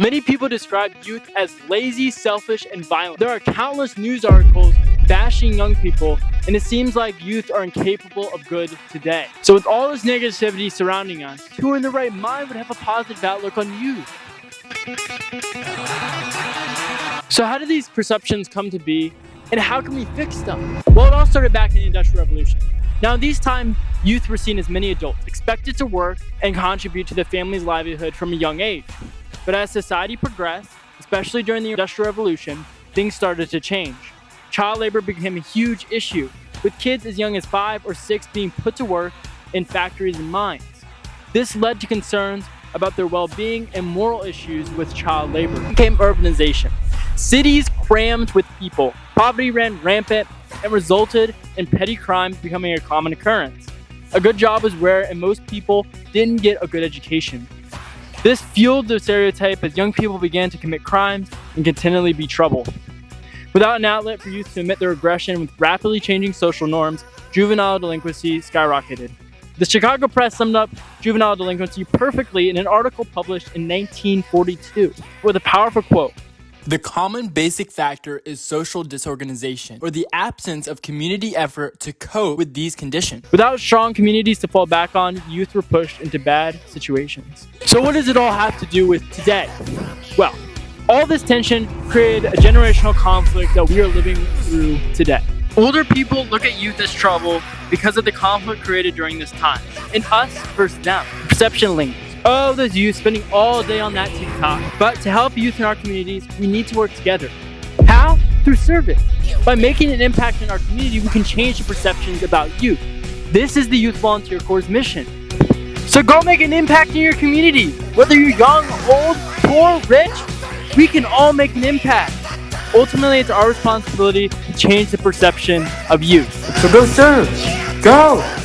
Many people describe youth as lazy, selfish, and violent. There are countless news articles bashing young people, and it seems like youth are incapable of good today. So with all this negativity surrounding us, who in their right mind would have a positive outlook on youth? So how do these perceptions come to be, and how can we fix them? Well, it all started back in the Industrial Revolution. Now, in these times, youth were seen as many adults, expected to work and contribute to the family's livelihood from a young age. But as society progressed, especially during the Industrial Revolution, things started to change. Child labor became a huge issue, with kids as young as 5 or 6 being put to work in factories and mines. This led to concerns about their well-being and moral issues with child labor. Then came urbanization. Cities crammed with people, poverty ran rampant, and resulted in petty crimes becoming a common occurrence. A good job was rare, and most people didn't get a good education. This fueled the stereotype as young people began to commit crimes and continually be trouble. Without an outlet for youth to admit their aggression with rapidly changing social norms, juvenile delinquency skyrocketed. The Chicago Press summed up juvenile delinquency perfectly in an article published in 1942 with a powerful quote. The common basic factor is social disorganization, or the absence of community effort to cope with these conditions. Without strong communities to fall back on, youth were pushed into bad situations. So what does it all have to do with today? Well, all this tension created a generational conflict that we are living through today. Older people look at youth as trouble because of the conflict created during this time, and us versus them. Perception lingers. Oh, those youth spending all day on that TikTok. But to help youth in our communities, we need to work together. How? Through service. By making an impact in our community, we can change the perceptions about youth. This is the Youth Volunteer Corps' mission. So go make an impact in your community. Whether you're young, old, poor, rich, we can all make an impact. Ultimately, it's our responsibility to change the perception of youth. So go serve. Go!